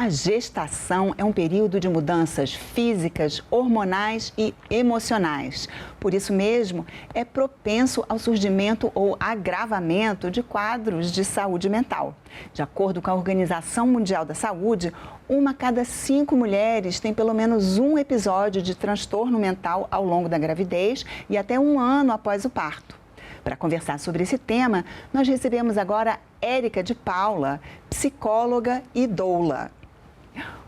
A gestação é um período de mudanças físicas, hormonais e emocionais. Por isso mesmo, é propenso ao surgimento ou agravamento de quadros de saúde mental. De acordo com a Organização Mundial da Saúde, 1 a cada 5 mulheres tem pelo menos um episódio de transtorno mental ao longo da gravidez e até 1 ano após o parto. Para conversar sobre esse tema, nós recebemos agora Érica de Paula, psicóloga e doula.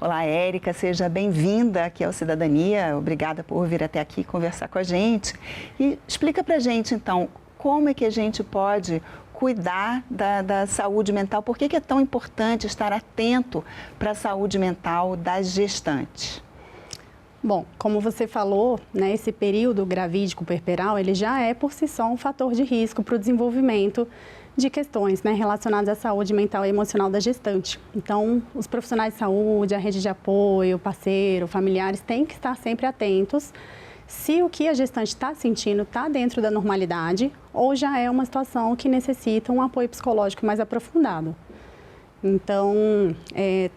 Olá, Érica, seja bem-vinda aqui ao Cidadania. Obrigada por vir até aqui conversar com a gente. E explica pra gente, então, como é que a gente pode cuidar da saúde mental? Por que é tão importante estar atento para a saúde mental das gestantes? Bom, como você falou, né, esse período gravídico puerperal, ele já é por si só um fator de risco para o desenvolvimento de questões, né, relacionadas à saúde mental e emocional da gestante. Então, os profissionais de saúde, a rede de apoio, parceiro, familiares têm que estar sempre atentos se o que a gestante está sentindo está dentro da normalidade ou já é uma situação que necessita um apoio psicológico mais aprofundado. Então,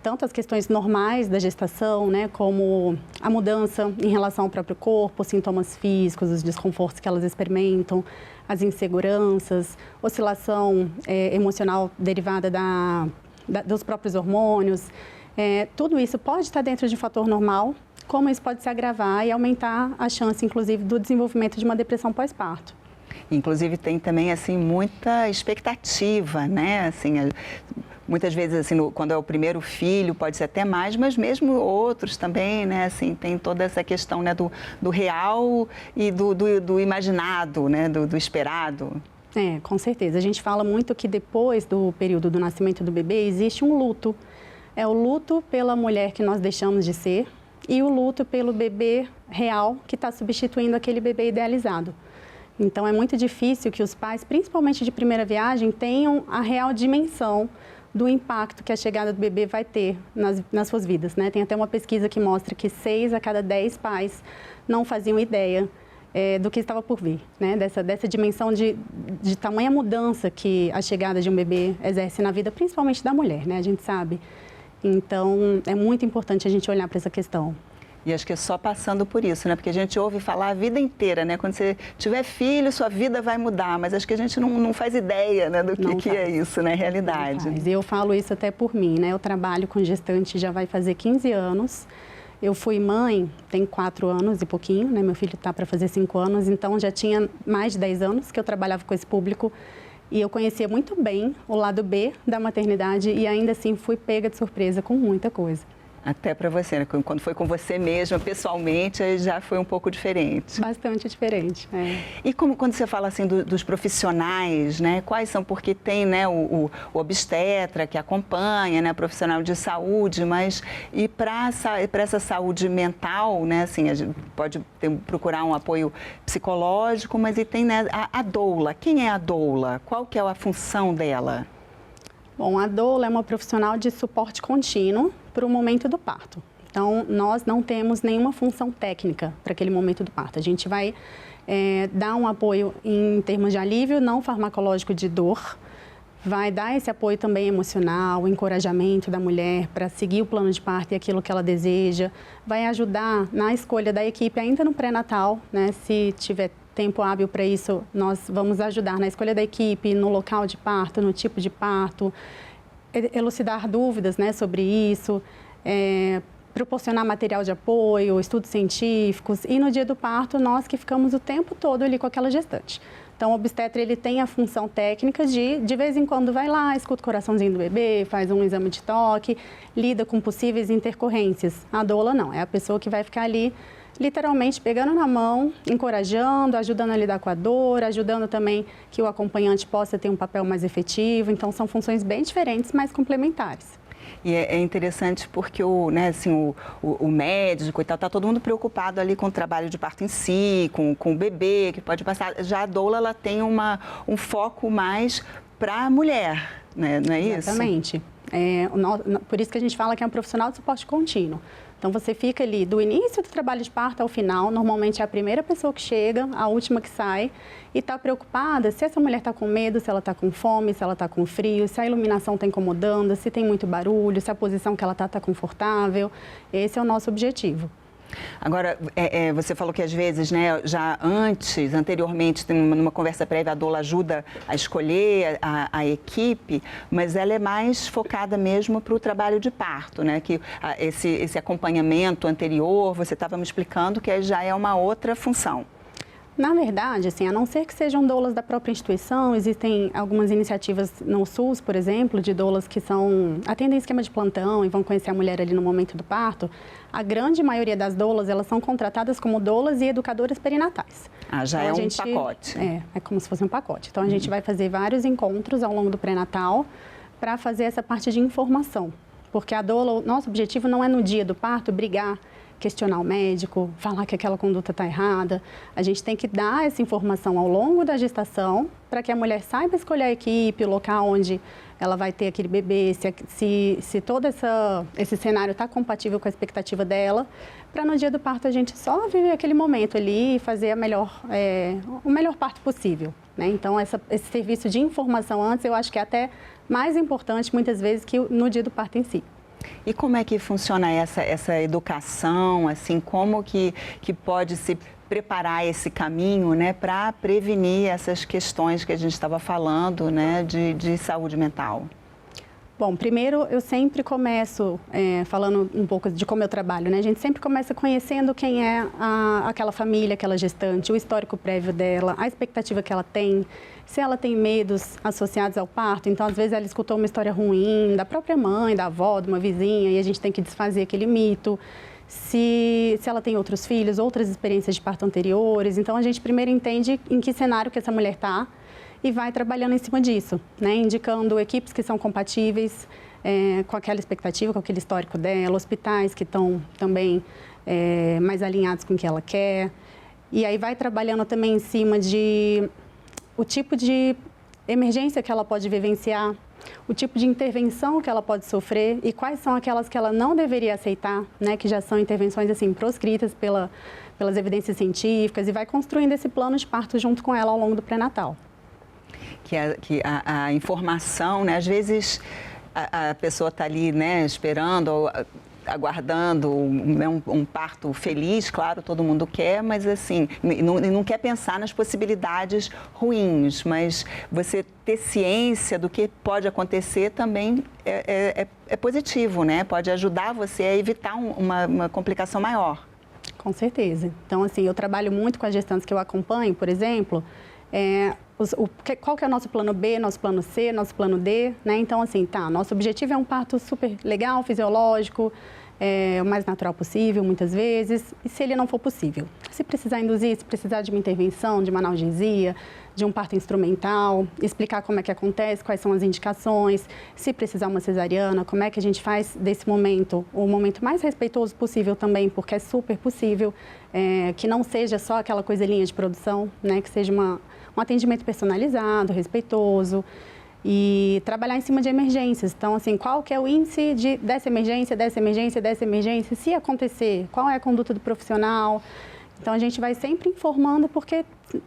tanto as questões normais da gestação, né, como a mudança em relação ao próprio corpo, os sintomas físicos, os desconfortos que elas experimentam, as inseguranças, oscilação emocional derivada dos próprios hormônios, tudo isso pode estar dentro de um fator normal, como isso pode se agravar e aumentar a chance, inclusive, do desenvolvimento de uma depressão pós-parto. Inclusive, tem também, assim, muita expectativa, né, assim, muitas vezes, assim, quando é o primeiro filho, pode ser até mais, mas mesmo outros também, né, assim, tem toda essa questão, né, do real e do imaginado, né, do esperado. Com certeza. A gente fala muito que depois do período do nascimento do bebê, existe um luto. É o luto pela mulher que nós deixamos de ser e o luto pelo bebê real que está substituindo aquele bebê idealizado. Então, é muito difícil que os pais, principalmente de primeira viagem, tenham a real dimensão do impacto que a chegada do bebê vai ter nas suas vidas, né? Tem até uma pesquisa que mostra que 6 a cada 10 pais não faziam ideia do que estava por vir, né? Dessa dimensão de tamanha mudança que a chegada de um bebê exerce na vida, principalmente da mulher, né? A gente sabe. Então, é muito importante a gente olhar para essa questão. E acho que é só passando por isso, né? Porque a gente ouve falar a vida inteira, né? Quando você tiver filho, sua vida vai mudar. Mas acho que a gente não faz ideia, né, do que é isso, né? Realidade. E eu falo isso até por mim, né? Eu trabalho com gestante já vai fazer 15 anos. Eu fui mãe, tem 4 anos e pouquinho, né? Meu filho está para fazer 5 anos. Então, já tinha mais de 10 anos que eu trabalhava com esse público. E eu conhecia muito bem o lado B da maternidade e ainda assim fui pega de surpresa com muita coisa. Até para você, né? Quando foi com você mesma, pessoalmente, aí já foi um pouco diferente. Bastante diferente, E quando você fala assim dos profissionais, né? Quais são? Porque tem, né, o obstetra que acompanha, né, profissional de saúde, mas e para essa saúde mental, né, assim, a gente pode procurar um apoio psicológico, mas e tem, né, a doula. Quem é a doula? Qual que é a função dela? Bom, a doula é uma profissional de suporte contínuo para o momento do parto. Então, nós não temos nenhuma função técnica para aquele momento do parto. A gente vai dar um apoio em termos de alívio não farmacológico de dor, vai dar esse apoio também emocional, o encorajamento da mulher para seguir o plano de parto e aquilo que ela deseja, vai ajudar na escolha da equipe ainda no pré-natal, né? Se tiver tempo hábil para isso, nós vamos ajudar na escolha da equipe, no local de parto, no tipo de parto, elucidar dúvidas, né, sobre isso, proporcionar material de apoio, estudos científicos e no dia do parto nós que ficamos o tempo todo ali com aquela gestante. Então, o obstetra ele tem a função técnica de vez em quando vai lá, escuta o coraçãozinho do bebê, faz um exame de toque, lida com possíveis intercorrências. A doula não, é a pessoa que vai ficar ali literalmente pegando na mão, encorajando, ajudando a lidar com a dor, ajudando também que o acompanhante possa ter um papel mais efetivo. Então, são funções bem diferentes, mas complementares. E é interessante porque né, assim, o médico e tal, está todo mundo preocupado ali com o trabalho de parto em si, com o bebê que pode passar. Já a doula, ela tem um foco mais para a mulher, né? Não é isso? Exatamente. Por isso que a gente fala que é um profissional de suporte contínuo. Então, você fica ali do início do trabalho de parto ao final, normalmente é a primeira pessoa que chega, a última que sai, e está preocupada se essa mulher está com medo, se ela está com fome, se ela está com frio, se a iluminação está incomodando, se tem muito barulho, se a posição que ela está confortável. Esse é o nosso objetivo. Agora, você falou que às vezes, né, já anteriormente, numa conversa prévia, a doula ajuda a escolher a equipe, mas ela é mais focada mesmo para o trabalho de parto, né? Que esse acompanhamento anterior, você estava me explicando que já é uma outra função. Na verdade, assim, a não ser que sejam doulas da própria instituição, existem algumas iniciativas no SUS, por exemplo, de doulas que atendem esquema de plantão e vão conhecer a mulher ali no momento do parto. A grande maioria das doulas, elas são contratadas como doulas e educadoras perinatais. Já então, é um pacote. É como se fosse um pacote. Então, a gente vai fazer vários encontros ao longo do pré-natal para fazer essa parte de informação. Porque a doula, o nosso objetivo não é no dia do parto brigar, questionar o médico, falar que aquela conduta está errada. A gente tem que dar essa informação ao longo da gestação para que a mulher saiba escolher a equipe, o local onde ela vai ter aquele bebê, se todo esse cenário está compatível com a expectativa dela, para no dia do parto a gente só viver aquele momento ali e fazer o melhor parto possível, né? Então, esse serviço de informação antes, eu acho que é até mais importante, muitas vezes, que no dia do parto em si. E como é que funciona essa educação, assim, como que pode se preparar esse caminho, né, para prevenir essas questões que a gente estava falando, né, de saúde mental? Bom, primeiro eu sempre começo falando um pouco de como eu trabalho, né? A gente sempre começa conhecendo quem é aquela família, aquela gestante, o histórico prévio dela, a expectativa que ela tem, se ela tem medos associados ao parto. Então, às vezes, ela escutou uma história ruim da própria mãe, da avó, de uma vizinha, e a gente tem que desfazer aquele mito. Se ela tem outros filhos, outras experiências de parto anteriores. Então, a gente primeiro entende em que cenário que essa mulher está e vai trabalhando em cima disso, né? Indicando equipes que são compatíveis com aquela expectativa, com aquele histórico dela, hospitais que estão também mais alinhados com o que ela quer. E aí vai trabalhando também em cima de o tipo de emergência que ela pode vivenciar, o tipo de intervenção que ela pode sofrer e quais são aquelas que ela não deveria aceitar, né? Que já são intervenções assim proscritas pelas evidências científicas, e vai construindo esse plano de parto junto com ela ao longo do pré-natal. Que a informação, né? Às vezes a pessoa está ali, né, esperando ou aguardando um parto feliz, claro, todo mundo quer, mas assim, não quer pensar nas possibilidades ruins, mas você ter ciência do que pode acontecer também é positivo, né? Pode ajudar você a evitar uma complicação maior. Com certeza. Então, assim, eu trabalho muito com as gestantes que eu acompanho, por exemplo, qual que é o nosso plano B, nosso plano C, nosso plano D, né? Então, assim, nosso objetivo é um parto super legal, fisiológico, o mais natural possível, muitas vezes, e se ele não for possível? Se precisar induzir, se precisar de uma intervenção, de uma analgesia, de um parto instrumental, explicar como é que acontece, quais são as indicações, se precisar uma cesariana, como é que a gente faz desse momento o momento mais respeitoso possível também, porque é super possível, que não seja só aquela coisinha de produção, né? Que seja um atendimento personalizado, respeitoso, e trabalhar em cima de emergências. Então, assim, qual que é o índice dessa emergência, se acontecer, qual é a conduta do profissional. Então, a gente vai sempre informando, porque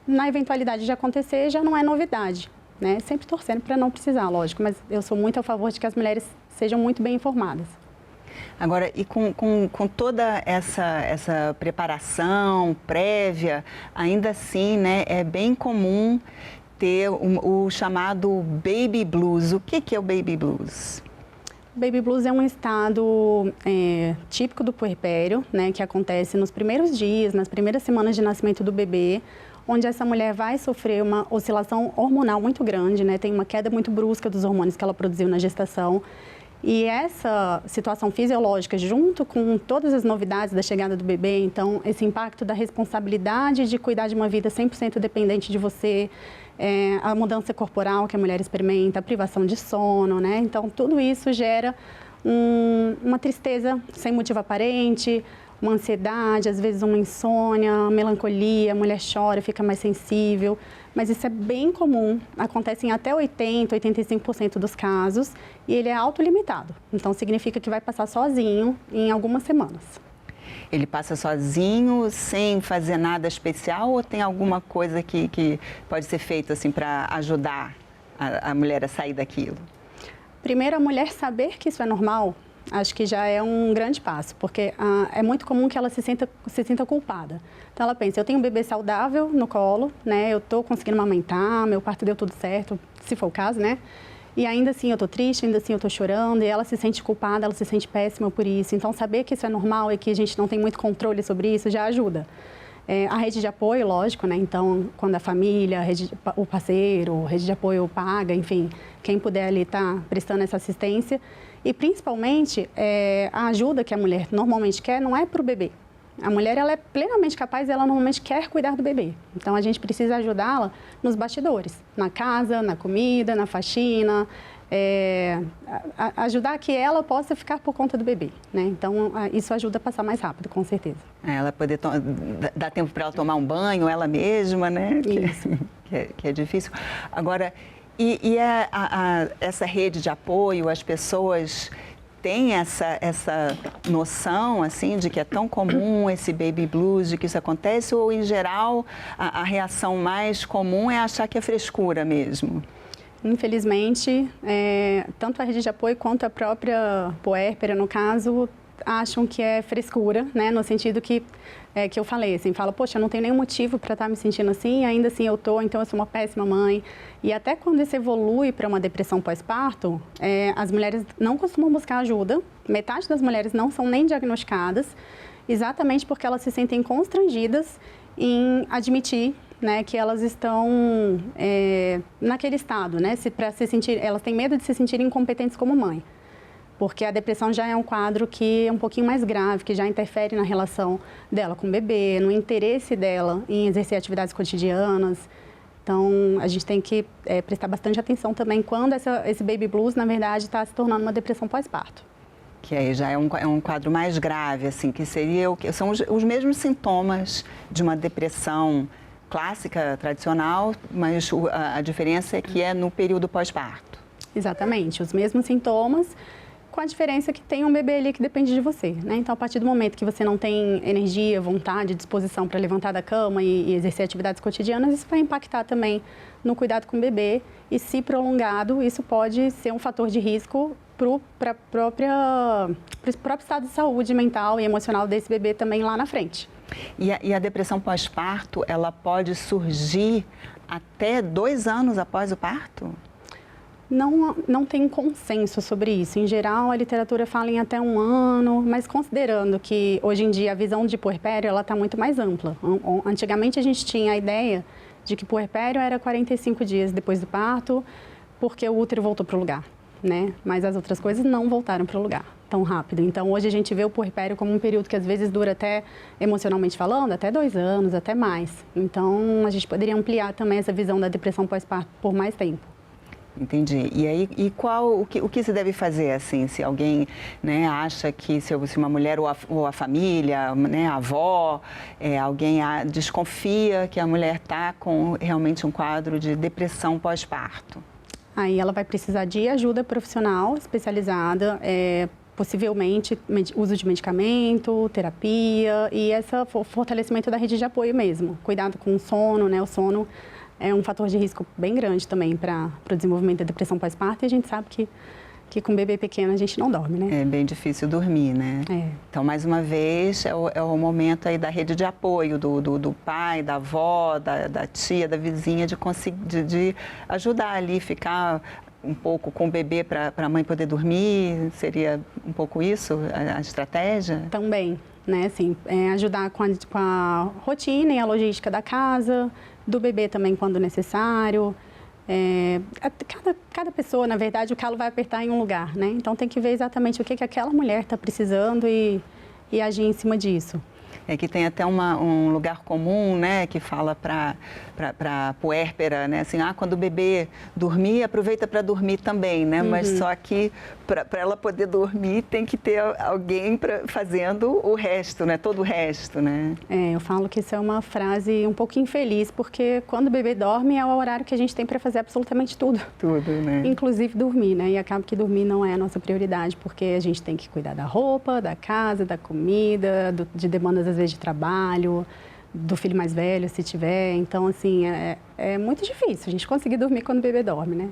na eventualidade de acontecer já não é novidade, né? Sempre torcendo para não precisar, lógico, mas eu sou muito a favor de que as mulheres sejam muito bem informadas. Agora, e com toda essa preparação prévia, ainda assim, né, é bem comum ter o chamado baby blues. O que é o baby blues? Baby blues é um estado típico do puerpério, né, que acontece nos primeiros dias, nas primeiras semanas de nascimento do bebê, onde essa mulher vai sofrer uma oscilação hormonal muito grande, né, tem uma queda muito brusca dos hormônios que ela produziu na gestação. E essa situação fisiológica, junto com todas as novidades da chegada do bebê, então esse impacto da responsabilidade de cuidar de uma vida 100% dependente de você, a mudança corporal que a mulher experimenta, a privação de sono, né? Então, tudo isso gera uma tristeza sem motivo aparente, uma ansiedade, às vezes uma insônia, uma melancolia, a mulher chora, fica mais sensível. mas isso é bem comum, acontece em até 80%, 85% dos casos, e ele é autolimitado. Então, significa que vai passar sozinho em algumas semanas. Ele passa sozinho, sem fazer nada especial, ou tem alguma coisa que pode ser feita assim, para ajudar a mulher a sair daquilo? Primeiro, a mulher saber que isso é normal, acho que já é um grande passo, porque é muito comum que ela se sinta culpada. Então, ela pensa, eu tenho um bebê saudável no colo, né? Eu estou conseguindo amamentar, meu parto deu tudo certo, se for o caso, né? E ainda assim eu estou triste, ainda assim eu estou chorando, e ela se sente culpada, ela se sente péssima por isso. Então, saber que isso é normal e que a gente não tem muito controle sobre isso já ajuda. A rede de apoio, lógico, né? Então, quando a família, o parceiro, a rede de apoio paga, enfim, quem puder ali estar prestando essa assistência. E, principalmente, a ajuda que a mulher normalmente quer não é para o bebê. A mulher, ela é plenamente capaz e ela normalmente quer cuidar do bebê. Então, a gente precisa ajudá-la nos bastidores, na casa, na comida, na faxina, ajudar que ela possa ficar por conta do bebê, né? Então, isso ajuda a passar mais rápido, com certeza. Ela poder dar tempo para ela tomar um banho, ela mesma, né? Isso. Que é difícil. Agora, essa rede de apoio, as pessoas têm essa noção, assim, de que é tão comum esse baby blues, de que isso acontece, ou, em geral, a reação mais comum é achar que é frescura mesmo? Infelizmente, tanto a rede de apoio quanto a própria puérpera, no caso, acham que é frescura, né? No sentido que eu falei, assim, fala, poxa, eu não tenho nenhum motivo para estar me sentindo assim, ainda assim eu tô, então eu sou uma péssima mãe. E até quando isso evolui para uma depressão pós-parto, as mulheres não costumam buscar ajuda, metade das mulheres não são nem diagnosticadas, exatamente porque elas se sentem constrangidas em admitir, né, que elas estão naquele estado, né, elas têm medo de se sentirem incompetentes como mãe. Porque a depressão já é um quadro que é um pouquinho mais grave, que já interfere na relação dela com o bebê, no interesse dela em exercer atividades cotidianas. Então, a gente tem que prestar bastante atenção também quando esse baby blues, na verdade, está se tornando uma depressão pós-parto. Que aí já é um quadro mais grave, assim, que são os mesmos sintomas de uma depressão clássica, tradicional, mas a diferença é que é no período pós-parto. Exatamente, os mesmos sintomas, com a diferença que tem um bebê ali que depende de você, né? Então, a partir do momento que você não tem energia, vontade, disposição para levantar da cama e exercer atividades cotidianas, isso vai impactar também no cuidado com o bebê. E, se prolongado, isso pode ser um fator de risco para o próprio estado de saúde mental e emocional desse bebê também lá na frente. E a depressão pós-parto, ela pode surgir até 2 anos após o parto? Não tem consenso sobre isso. Em geral, a literatura fala em até 1 ano, mas considerando que hoje em dia a visão de puerpério está muito mais ampla. Antigamente a gente tinha a ideia de que puerpério era 45 dias depois do parto, porque o útero voltou para o lugar, né? Mas as outras coisas não voltaram para o lugar tão rápido. Então, hoje a gente vê o puerpério como um período que às vezes dura até, emocionalmente falando, até 2 anos, até mais. Então, a gente poderia ampliar também essa visão da depressão pós-parto por mais tempo. Entendi. E aí, o que se deve fazer, assim, se alguém, né, acha que se uma mulher ou a família, né, a avó, alguém desconfia que a mulher está com realmente um quadro de depressão pós-parto? Aí ela vai precisar de ajuda profissional especializada, possivelmente uso de medicamento, terapia e esse fortalecimento da rede de apoio mesmo. Cuidado com o sono, né? O sono é um fator de risco bem grande também para o desenvolvimento da depressão pós-parto e a gente sabe que com bebê pequeno a gente não dorme, né? É bem difícil dormir, né? Então, mais uma vez, é o momento aí da rede de apoio do pai, da avó, da tia, da vizinha, de ajudar ali, ficar um pouco com o bebê para a mãe poder dormir. Seria um pouco isso a estratégia? Também, né? Assim, ajudar com a rotina e a logística da casa, do bebê também quando necessário. Cada pessoa, na verdade, o calo vai apertar em um lugar, né? Então, tem que ver exatamente o que aquela mulher está precisando e agir em cima disso. É que tem até um lugar comum, né, que fala para puérpera, né, assim, quando o bebê dormir, aproveita para dormir também, né, mas só que para ela poder dormir tem que ter alguém fazendo o resto, né, todo o resto, né. Eu falo que isso é uma frase um pouco infeliz, porque quando o bebê dorme é o horário que a gente tem para fazer absolutamente tudo. Tudo, né. Inclusive dormir, né, e acaba que dormir não é a nossa prioridade, porque a gente tem que cuidar da roupa, da casa, da comida, de demandas às vezes de trabalho, do filho mais velho, se tiver. Então, assim, é muito difícil a gente conseguir dormir quando o bebê dorme, né?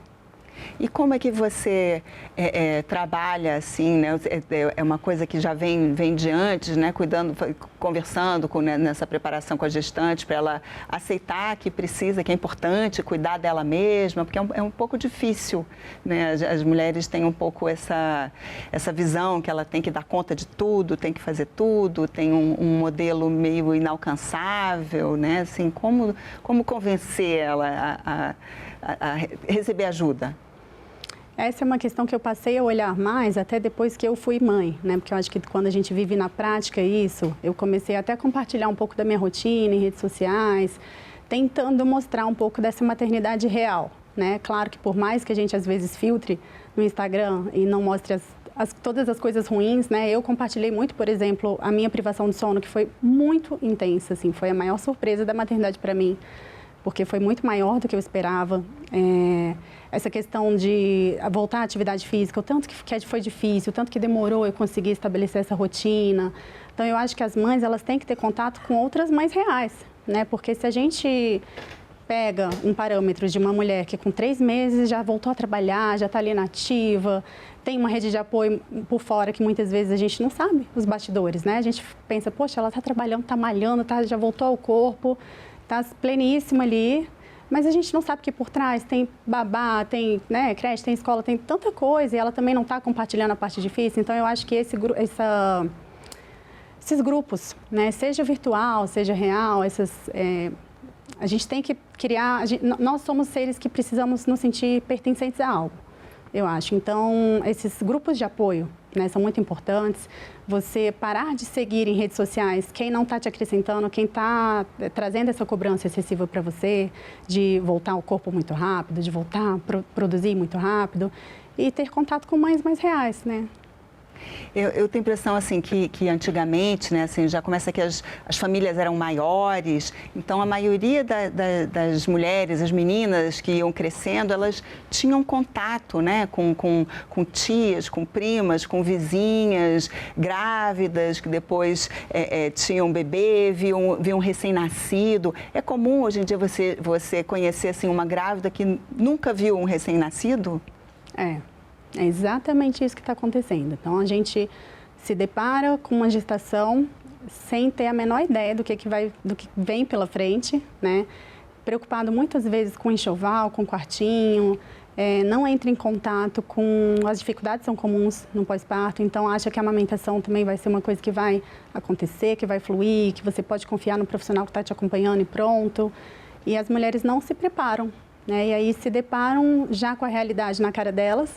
E como é que você trabalha assim, né? É uma coisa que já vem de antes, né? Conversando nessa preparação com a gestante para ela aceitar que precisa, que é importante cuidar dela mesma, porque é um pouco difícil, né? As mulheres têm um pouco essa visão que ela tem que dar conta de tudo, tem que fazer tudo, tem um modelo meio inalcançável, né? Assim, como convencer ela a receber ajuda? Essa é uma questão que eu passei a olhar mais até depois que eu fui mãe, né? Porque eu acho que quando a gente vive na prática isso, eu comecei até a compartilhar um pouco da minha rotina em redes sociais, tentando mostrar um pouco dessa maternidade real, né? Claro que por mais que a gente às vezes filtre no Instagram e não mostre todas as coisas ruins, né? Eu compartilhei muito, por exemplo, a minha privação de sono, que foi muito intensa, assim, foi a maior surpresa da maternidade para mim, porque foi muito maior do que eu esperava. Essa questão de voltar à atividade física, o tanto que foi difícil, o tanto que demorou eu conseguir estabelecer essa rotina. Então, eu acho que as mães, elas têm que ter contato com outras mães reais, né? Porque se a gente pega um parâmetro de uma mulher que com 3 meses já voltou a trabalhar, já está ali na ativa, tem uma rede de apoio por fora que muitas vezes a gente não sabe, os bastidores, né? A gente pensa, poxa, ela está trabalhando, está malhando, já voltou ao corpo, está pleníssima ali, mas a gente não sabe que por trás tem babá, tem, né, creche, tem escola, tem tanta coisa e ela também não está compartilhando a parte difícil. Então, eu acho que esses grupos, né, seja virtual, seja real, a gente tem que criar, nós somos seres que precisamos nos sentir pertencentes a algo, eu acho. Então, esses grupos de apoio, né, são muito importantes. Você parar de seguir em redes sociais quem não está te acrescentando, quem está trazendo essa cobrança excessiva para você, de voltar ao corpo muito rápido, de voltar a produzir muito rápido e ter contato com mães mais reais, né? Eu tenho a impressão assim, que antigamente, né, assim, já começa que as famílias eram maiores, então a maioria das mulheres, as meninas que iam crescendo, elas tinham contato, né, com tias, com primas, com vizinhas grávidas, que depois tinham bebê, viam recém-nascido. É comum hoje em dia você conhecer assim, uma grávida que nunca viu um recém-nascido? É exatamente isso que está acontecendo. Então, a gente se depara com uma gestação sem ter a menor ideia do que vem pela frente, né? Preocupado muitas vezes com enxoval, com quartinho, não entra em contato com... As dificuldades são comuns no pós-parto, então acha que a amamentação também vai ser uma coisa que vai acontecer, que vai fluir, que você pode confiar no profissional que está te acompanhando e pronto. E as mulheres não se preparam, né? E aí se deparam já com a realidade na cara delas,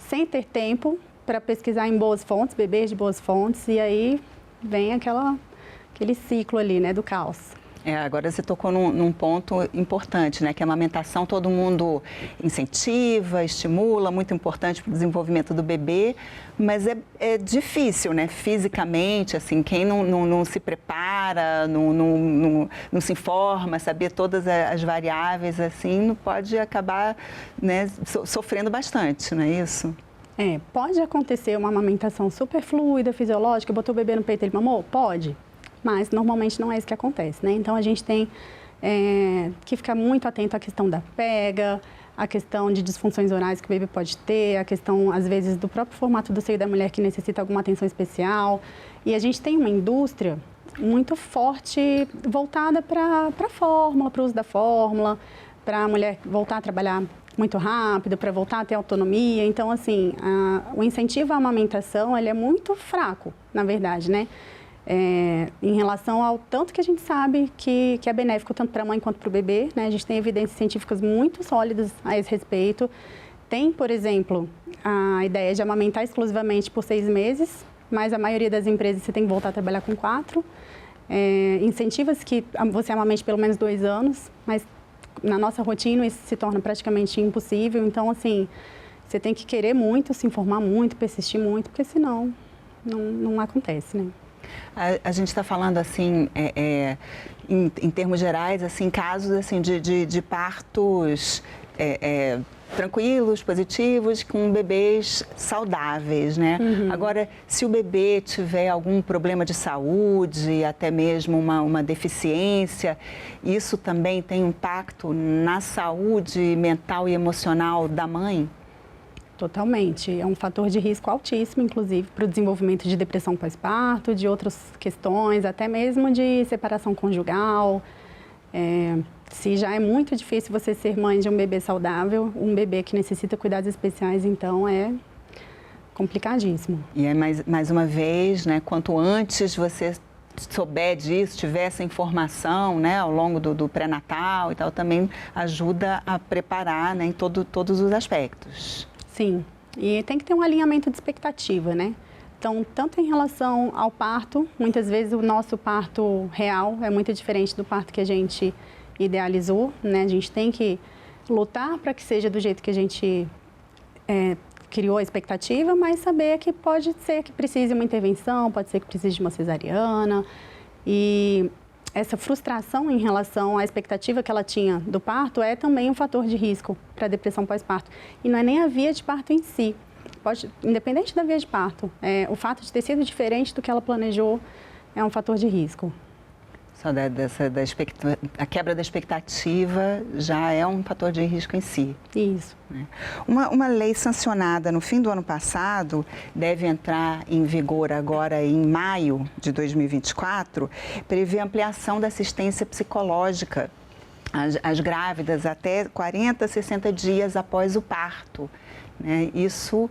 sem ter tempo para pesquisar em boas fontes, bebês de boas fontes, e aí vem aquele ciclo ali, né, do caos. Agora você tocou num ponto importante, né, que a amamentação todo mundo incentiva, estimula, muito importante para o desenvolvimento do bebê, mas é difícil, né, fisicamente, assim, quem não se prepara, não se informa, saber todas as variáveis, assim, não pode acabar, né, sofrendo bastante, não é isso? Pode acontecer uma amamentação super fluida, fisiológica, botou o bebê no peito e ele mamou? Pode. Mas normalmente não é isso que acontece, né? Então, a gente tem que ficar muito atento à questão da pega, a questão de disfunções orais que o bebê pode ter, a questão, às vezes, do próprio formato do seio da mulher que necessita alguma atenção especial. E a gente tem uma indústria muito forte voltada para a fórmula, para o uso da fórmula, para a mulher voltar a trabalhar muito rápido, para voltar a ter autonomia. Então, assim, o incentivo à amamentação, ele é muito fraco, na verdade, né? Em relação ao tanto que a gente sabe que é benéfico tanto para a mãe quanto para o bebê, né? A gente tem evidências científicas muito sólidas a esse respeito. Tem, por exemplo, a ideia de amamentar exclusivamente por 6 meses, mas a maioria das empresas você tem que voltar a trabalhar com 4. incentiva-se que você amamente pelo menos 2 anos, mas na nossa rotina isso se torna praticamente impossível. Então, assim, você tem que querer muito, se informar muito, persistir muito, porque senão não acontece, né? A gente está falando, assim, em termos gerais, assim, casos assim, de partos tranquilos, positivos, com bebês saudáveis, né? Agora, se o bebê tiver algum problema de saúde, até mesmo uma deficiência, isso também tem impacto na saúde mental e emocional da mãe? Totalmente. É um fator de risco altíssimo, inclusive, para o desenvolvimento de depressão pós-parto, de outras questões, até mesmo de separação conjugal. Se já é muito difícil você ser mãe de um bebê saudável, um bebê que necessita cuidados especiais, então é complicadíssimo. E é mais uma vez, né, quanto antes você souber disso, tiver essa informação, né, ao longo do pré-natal e tal, também ajuda a preparar, né, em todos os aspectos. Sim, e tem que ter um alinhamento de expectativa, né? Então, tanto em relação ao parto, muitas vezes o nosso parto real é muito diferente do parto que a gente idealizou, né? A gente tem que lutar para que seja do jeito que a gente criou a expectativa, mas saber que pode ser que precise de uma intervenção, pode ser que precise de uma cesariana. E essa frustração em relação à expectativa que ela tinha do parto é também um fator de risco para a depressão pós-parto. E não é nem a via de parto em si. Independente da via de parto, o fato de ter sido diferente do que ela planejou é um fator de risco. Só a quebra da expectativa já é um fator de risco em si. Isso. Né? Uma lei sancionada no fim do ano passado, deve entrar em vigor agora em maio de 2024, prevê ampliação da assistência psicológica às grávidas até 40, 60 dias após o parto. Né? Isso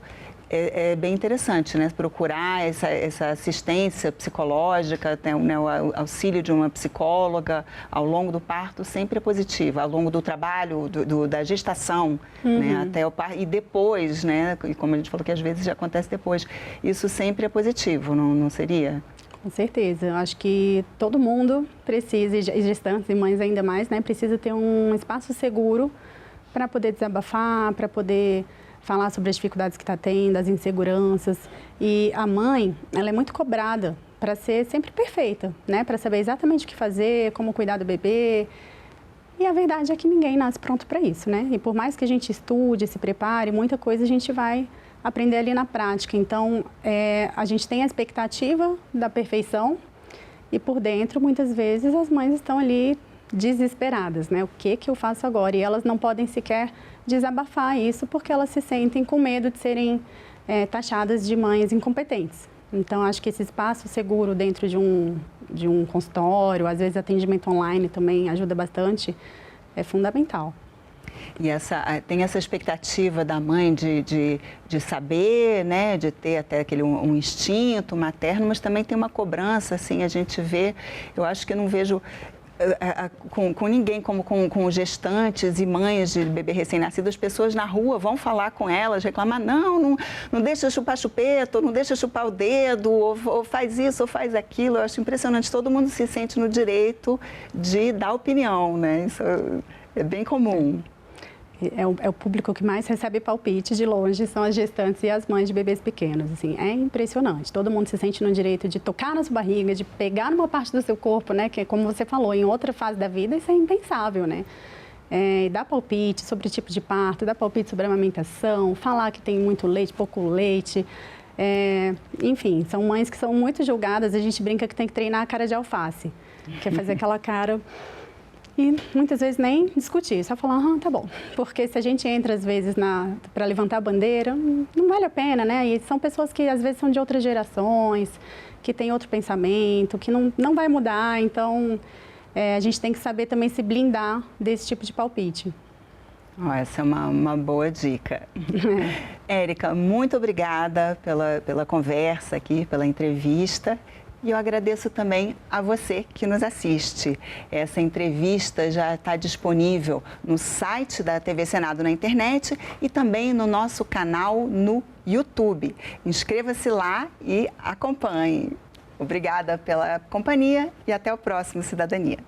é bem interessante, né? Procurar essa assistência psicológica, né? O auxílio de uma psicóloga ao longo do parto sempre é positivo, ao longo do trabalho, da gestação, né? Até o parto, e depois, né? E como a gente falou que às vezes já acontece depois, isso sempre é positivo, não seria? Com certeza, eu acho que todo mundo precisa, e gestantes e mães ainda mais, né? Precisa ter um espaço seguro para poder desabafar, para poder falar sobre as dificuldades que está tendo, as inseguranças. E a mãe, ela é muito cobrada para ser sempre perfeita, né? Para saber exatamente o que fazer, como cuidar do bebê. E a verdade é que ninguém nasce pronto para isso, né? E por mais que a gente estude, se prepare, muita coisa a gente vai aprender ali na prática. Então, a gente tem a expectativa da perfeição e por dentro, muitas vezes, as mães estão ali desesperadas, né? O que eu faço agora? E elas não podem sequer desabafar isso porque elas se sentem com medo de serem taxadas de mães incompetentes. Então, acho que esse espaço seguro dentro de um consultório, às vezes atendimento online também ajuda bastante, é fundamental. E tem essa expectativa da mãe de saber, né, de ter até um instinto materno, mas também tem uma cobrança, assim, a gente vê, eu acho que eu não vejo com ninguém, como com gestantes e mães de bebê recém-nascido, as pessoas na rua vão falar com elas, reclamar, não deixa chupar chupeta, ou não deixa chupar o dedo, ou faz isso, ou faz aquilo. Eu acho impressionante, todo mundo se sente no direito de dar opinião, né? Isso é bem comum. É o público que mais recebe palpite de longe, são as gestantes e as mães de bebês pequenos. Assim, é impressionante. Todo mundo se sente no direito de tocar na sua barriga, de pegar numa parte do seu corpo, né? Que, como você falou, em outra fase da vida, isso é impensável, né? Dar palpite sobre o tipo de parto, dar palpite sobre a amamentação, falar que tem muito leite, pouco leite. Enfim, são mães que são muito julgadas. A gente brinca que tem que treinar a cara de alface, que é fazer aquela cara... E muitas vezes nem discutir, só falar, tá bom. Porque se a gente entra, às vezes, para levantar a bandeira, não vale a pena, né? E são pessoas que, às vezes, são de outras gerações, que têm outro pensamento, que não vai mudar. Então, a gente tem que saber também se blindar desse tipo de palpite. Essa é uma boa dica. Érica, muito obrigada pela conversa aqui, pela entrevista. E eu agradeço também a você que nos assiste. Essa entrevista já está disponível no site da TV Senado na internet e também no nosso canal no YouTube. Inscreva-se lá e acompanhe. Obrigada pela companhia e até o próximo Cidadania.